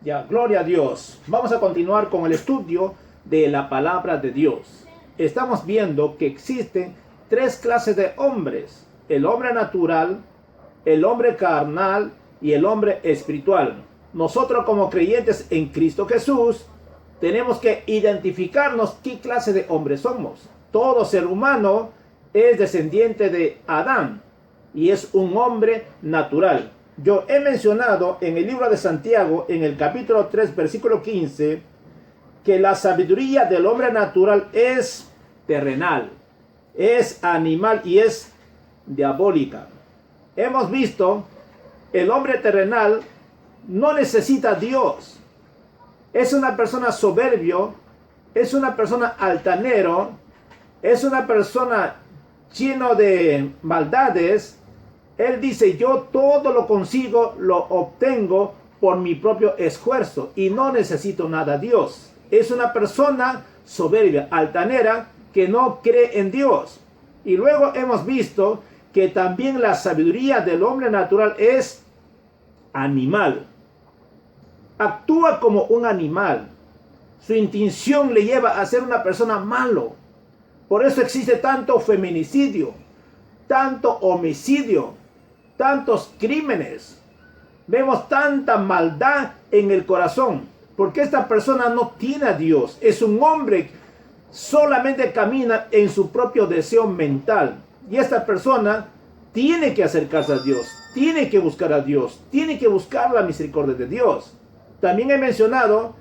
Ya, gloria a Dios. Vamos a continuar con el estudio de la palabra de Dios. Estamos viendo que existen tres clases de hombres: el hombre natural, el hombre carnal y el hombre espiritual. Nosotros, como creyentes en Cristo Jesús, tenemos que identificarnos qué clase de hombres somos. Todo ser humano es descendiente de Adán y es un hombre natural. Yo he mencionado en el libro de Santiago, en el capítulo 3, versículo 15, que la sabiduría del hombre natural es terrenal, es animal y es diabólica. Hemos visto, el hombre terrenal no necesita a Dios. Es una persona soberbio, es una persona altanero, es una persona lleno de maldades. Él dice: yo todo lo consigo, lo obtengo por mi propio esfuerzo y no necesito nada a Dios. Es una persona soberbia, altanera, que no cree en Dios. Y luego hemos visto que también la sabiduría del hombre natural es animal. Actúa como un animal. Su intención le lleva a ser una persona malo. Por eso existe tanto feminicidio, tanto homicidio, tantos crímenes. Vemos tanta maldad en el corazón, porque esta persona no tiene a Dios. Es un hombre que solamente camina en su propio deseo mental. Y esta persona tiene que acercarse a Dios, tiene que buscar a Dios, tiene que buscar la misericordia de Dios. También he mencionado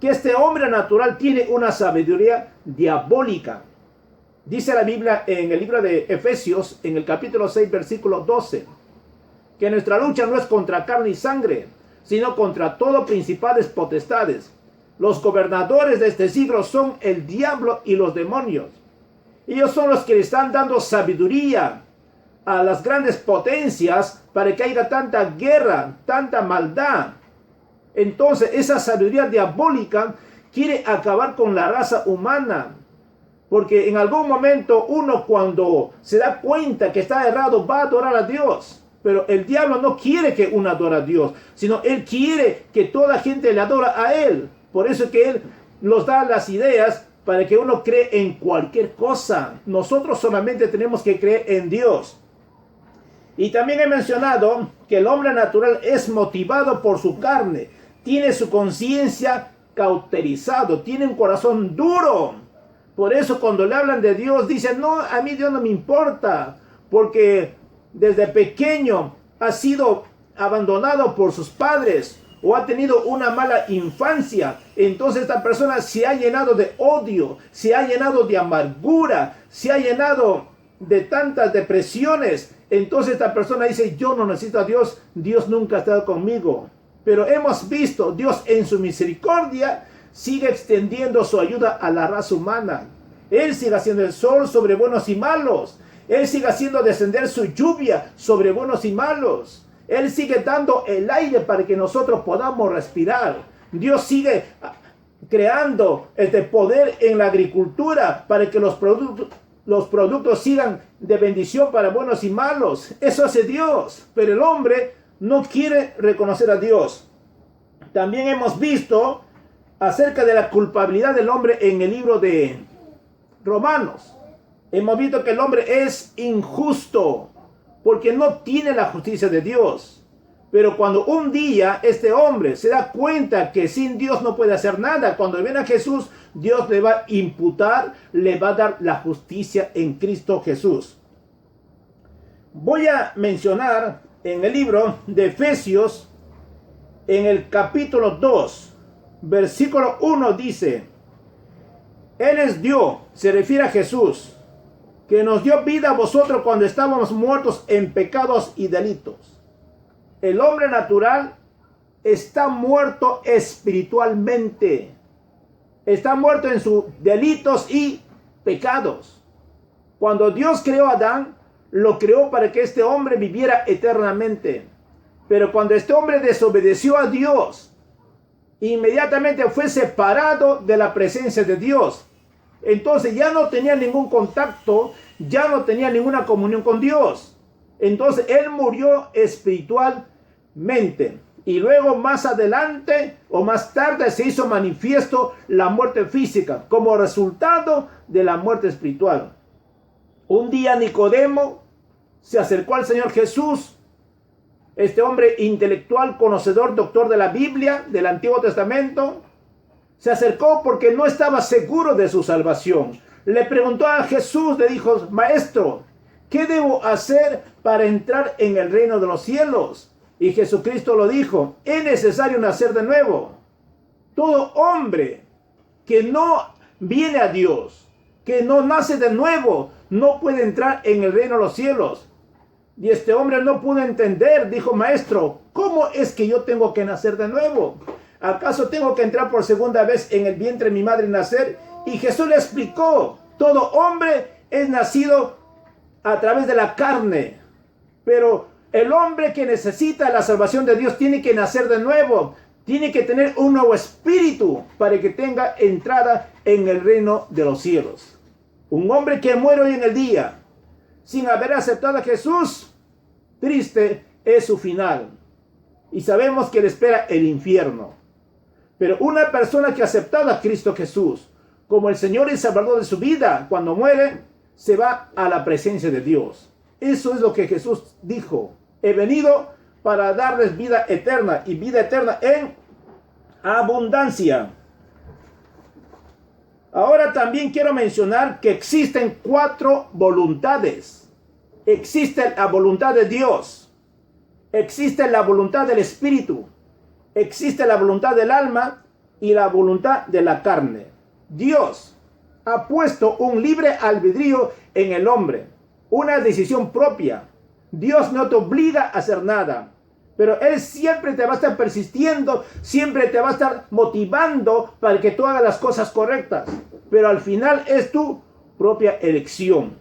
que este hombre natural tiene una sabiduría diabólica. Dice la Biblia en el libro de Efesios, en el capítulo 6, versículo 12, que nuestra lucha no es contra carne y sangre, sino contra todo principales potestades. Los gobernadores de este siglo son el diablo y los demonios. Ellos son los que le están dando sabiduría a las grandes potencias para que haya tanta guerra, tanta maldad. Entonces esa sabiduría diabólica quiere acabar con la raza humana. Porque en algún momento uno, cuando se da cuenta que está errado, va a adorar a Dios. Pero el diablo no quiere que uno adore a Dios, sino él quiere que toda gente le adora a él. Por eso es que él nos da las ideas para que uno cree en cualquier cosa. Nosotros solamente tenemos que creer en Dios. Y también he mencionado que el hombre natural es motivado por su carne. Tiene su conciencia cauterizado, tiene un corazón duro. Por eso cuando le hablan de Dios, dicen: no, a mí Dios no me importa, porque desde pequeño ha sido abandonado por sus padres o ha tenido una mala infancia. Entonces esta persona se ha llenado de odio, se ha llenado de amargura, se ha llenado de tantas depresiones. Entonces esta persona dice: yo no necesito a Dios, Dios nunca ha estado conmigo. Pero hemos visto, Dios en su misericordia sigue extendiendo su ayuda a la raza humana. Él sigue haciendo el sol sobre buenos y malos. Él sigue haciendo descender su lluvia sobre buenos y malos. Él sigue dando el aire para que nosotros podamos respirar. Dios sigue creando este poder en la agricultura para que los productos sigan de bendición para buenos y malos. Eso hace Dios. Pero el hombre no quiere reconocer a Dios. También hemos visto acerca de la culpabilidad del hombre en el libro de Romanos. Hemos visto que el hombre es injusto porque no tiene la justicia de Dios. Pero cuando un día este hombre se da cuenta que sin Dios no puede hacer nada, cuando viene a Jesús, Dios le va a imputar, le va a dar la justicia en Cristo Jesús. Voy a mencionar en el libro de Efesios, en el capítulo 2, versículo 1 dice: Él les dio, se refiere a Jesús, que nos dio vida a vosotros cuando estábamos muertos en pecados y delitos. El hombre natural está muerto espiritualmente. Está muerto en sus delitos y pecados. Cuando Dios creó a Adán, lo creó para que este hombre viviera eternamente. Pero cuando este hombre desobedeció a Dios, inmediatamente fue separado de la presencia de Dios. Entonces ya no tenía ningún contacto, ya no tenía ninguna comunión con Dios. Entonces él murió espiritualmente. Y luego más adelante o más tarde se hizo manifiesto la muerte física como resultado de la muerte espiritual. Un día Nicodemo se acercó al Señor Jesús, este hombre intelectual, conocedor, doctor de la Biblia, del Antiguo Testamento. Se acercó porque no estaba seguro de su salvación. Le preguntó a Jesús, le dijo: Maestro, ¿qué debo hacer para entrar en el reino de los cielos? Y Jesucristo lo dijo: es necesario nacer de nuevo. Todo hombre que no viene a Dios, que no nace de nuevo, no puede entrar en el reino de los cielos. Y este hombre no pudo entender. Dijo: Maestro, ¿cómo es que yo tengo que nacer de nuevo? ¿Acaso tengo que entrar por segunda vez en el vientre de mi madre y nacer? Y Jesús le explicó: todo hombre es nacido a través de la carne, pero el hombre que necesita la salvación de Dios tiene que nacer de nuevo, tiene que tener un nuevo espíritu para que tenga entrada en el reino de los cielos. Un hombre que muere hoy en el día sin haber aceptado a Jesús, triste es su final. Y sabemos que le espera el infierno. Pero una persona que ha aceptado a Cristo Jesús como el Señor y Salvador de su vida, cuando muere, se va a la presencia de Dios. Eso es lo que Jesús dijo: he venido para darles vida eterna, y vida eterna en abundancia. Ahora también quiero mencionar que existen 4 voluntades. Existe la voluntad de Dios, existe la voluntad del Espíritu, existe la voluntad del alma y la voluntad de la carne. Dios ha puesto un libre albedrío en el hombre, una decisión propia. Dios no te obliga a hacer nada, pero Él siempre te va a estar persistiendo, siempre te va a estar motivando para que tú hagas las cosas correctas. Pero al final es tu propia elección.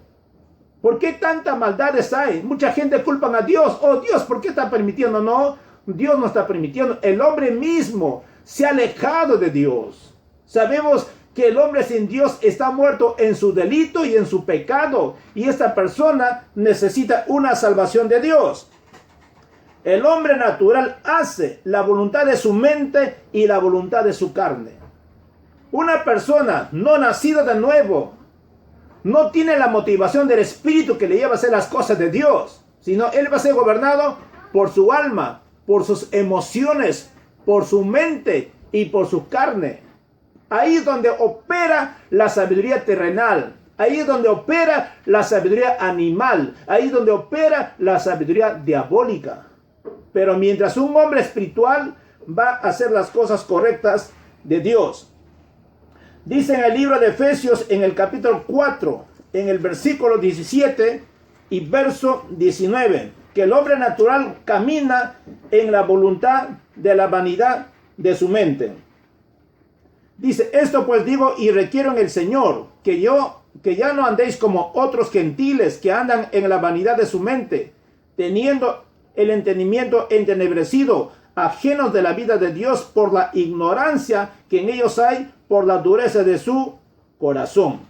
¿Por qué tanta maldades hay? Mucha gente culpa a Dios. Oh, Dios, ¿por qué está permitiendo? No, Dios no está permitiendo. El hombre mismo se ha alejado de Dios. Sabemos que el hombre sin Dios está muerto en su delito y en su pecado. Y esta persona necesita una salvación de Dios. El hombre natural hace la voluntad de su mente y la voluntad de su carne. Una persona no nacida de nuevo no tiene la motivación del Espíritu que le lleva a hacer las cosas de Dios, sino él va a ser gobernado por su alma, por sus emociones, por su mente y por su carne. Ahí es donde opera la sabiduría terrenal. Ahí es donde opera la sabiduría animal. Ahí es donde opera la sabiduría diabólica. Pero mientras un hombre espiritual va a hacer las cosas correctas de Dios. Dice en el libro de Efesios, en el capítulo 4, en el versículo 17 y verso 19, que el hombre natural camina en la voluntad de la vanidad de su mente. Dice: esto pues digo y requiero en el Señor, que ya no andéis como otros gentiles que andan en la vanidad de su mente, teniendo el entendimiento entenebrecido, ajenos de la vida de Dios por la ignorancia que en ellos hay, por la dureza de su corazón.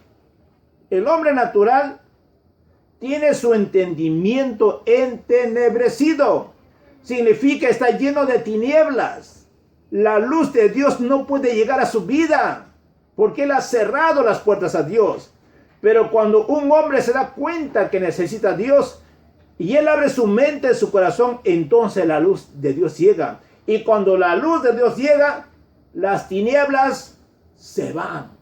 El hombre natural tiene su entendimiento entenebrecido. Significa está lleno de tinieblas. La luz de Dios no puede llegar a su vida, porque Él ha cerrado las puertas a Dios. Pero cuando un hombre se da cuenta que necesita a Dios, y él abre su mente, su corazón, entonces la luz de Dios llega. Y cuando la luz de Dios llega, las tinieblas se van.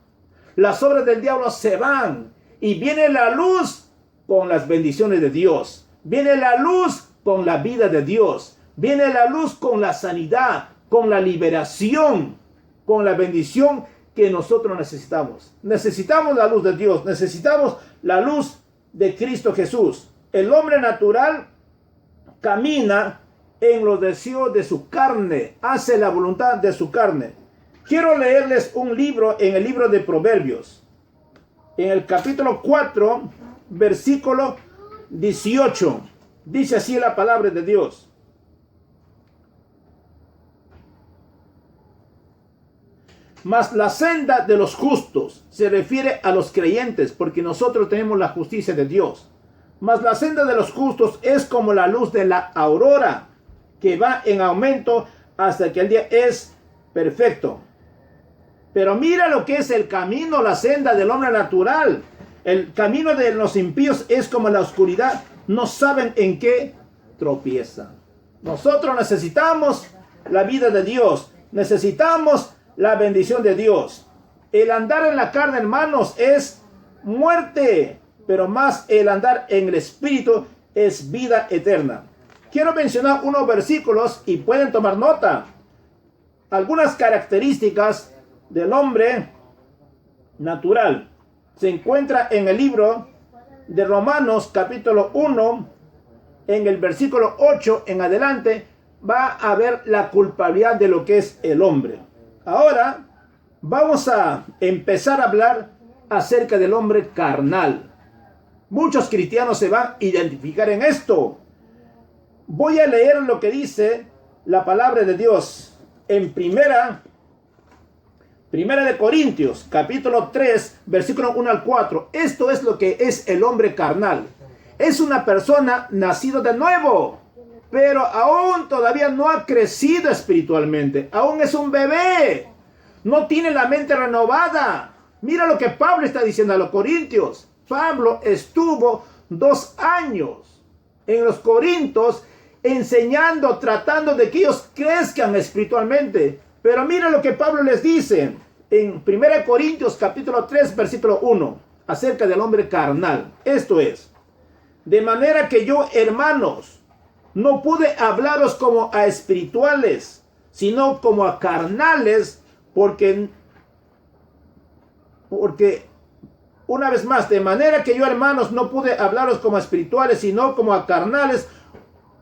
Las obras del diablo se van. Y viene la luz con las bendiciones de Dios. Viene la luz con la vida de Dios. Viene la luz con la sanidad, con la liberación, con la bendición que nosotros necesitamos. Necesitamos la luz de Dios. Necesitamos la luz de Cristo Jesús. El hombre natural camina en los deseos de su carne, hace la voluntad de su carne. Quiero leerles un libro en el libro de Proverbios, en el capítulo 4, versículo 18. Dice así la palabra de Dios: mas la senda de los justos, se refiere a los creyentes, porque nosotros tenemos la justicia de Dios. Mas la senda de los justos es como la luz de la aurora, que va en aumento hasta que el día es perfecto. Pero mira lo que es el camino, la senda del hombre natural. El camino de los impíos es como la oscuridad. No saben en qué tropiezan. Nosotros necesitamos la vida de Dios. Necesitamos la bendición de Dios. El andar en la carne, hermanos, es muerte. Pero más el andar en el Espíritu es vida eterna. Quiero mencionar unos versículos y pueden tomar nota. Algunas características del hombre natural. Se encuentra en el libro de Romanos capítulo 1, en el versículo 8 en adelante, va a ver la culpabilidad de lo que es el hombre. Ahora vamos a empezar a hablar acerca del hombre carnal. Muchos cristianos se van a identificar en esto. Voy a leer lo que dice la palabra de Dios en Primera de Corintios, capítulo 3, versículo 1 al 4. Esto es lo que es el hombre carnal. Es una persona nacida de nuevo, pero aún todavía no ha crecido espiritualmente. Aún es un bebé. No tiene la mente renovada. Mira lo que Pablo está diciendo a los corintios. Pablo estuvo 2 años en los Corintios enseñando, tratando de que ellos crezcan espiritualmente. Pero mira lo que Pablo les dice en 1 Corintios capítulo 3 versículo 1 acerca del hombre carnal. Esto es: de manera que yo, hermanos, no pude hablaros como a espirituales, sino como a carnales, porque una vez más, de manera que yo, hermanos, no pude hablaros como a espirituales, sino como a carnales,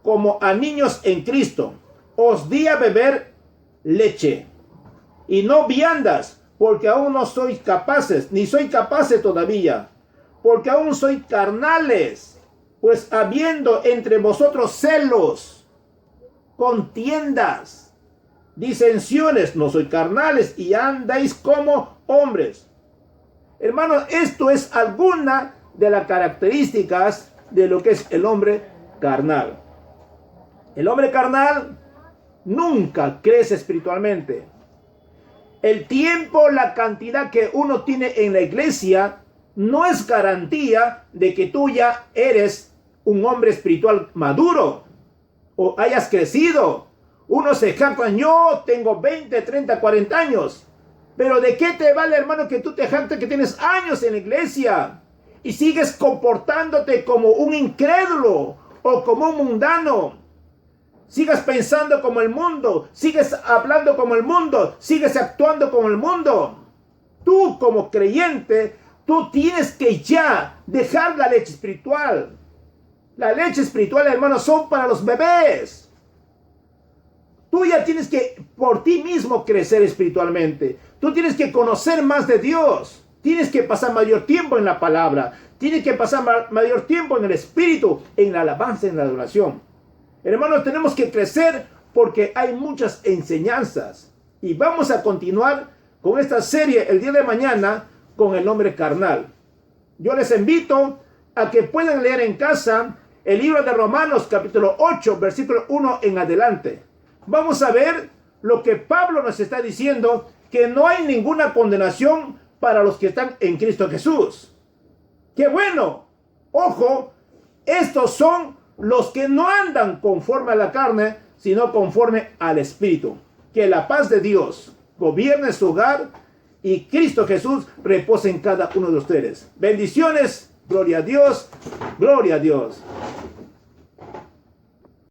como a niños en Cristo. Os di a beber leche y no viandas, porque aún no sois capaces, ni soy capaces todavía, porque aún sois carnales, pues habiendo entre vosotros celos, contiendas, disensiones, no sois carnales y andáis como hombres. Hermanos, esto es alguna de las características de lo que es el hombre carnal. El hombre carnal nunca crece espiritualmente. El tiempo, la cantidad que uno tiene en la iglesia no es garantía de que tú ya eres un hombre espiritual maduro o hayas crecido. Uno se jacta, yo tengo 20, 30, 40 años. Pero ¿de qué te vale, hermano, que tú te jactes que tienes años en la iglesia y sigues comportándote como un incrédulo o como un mundano? Sigas pensando como el mundo, sigues hablando como el mundo, sigues actuando como el mundo. Tú como creyente, tú tienes que ya dejar la leche espiritual. La leche espiritual, hermanos, son para los bebés. Tú ya tienes que por ti mismo crecer espiritualmente. Tú tienes que conocer más de Dios. Tienes que pasar mayor tiempo en la palabra. Tienes que pasar mayor tiempo en el espíritu, en la alabanza, en la adoración. Hermanos, tenemos que crecer porque hay muchas enseñanzas. Y vamos a continuar con esta serie el día de mañana con el hombre carnal. Yo les invito a que puedan leer en casa el libro de Romanos capítulo 8, versículo 1 en adelante. Vamos a ver lo que Pablo nos está diciendo, que no hay ninguna condenación para los que están en Cristo Jesús. ¡Qué bueno! Ojo, estos son los que no andan conforme a la carne, sino conforme al Espíritu. Que la paz de Dios gobierne su hogar y Cristo Jesús repose en cada uno de ustedes. Bendiciones, gloria a Dios, gloria a Dios.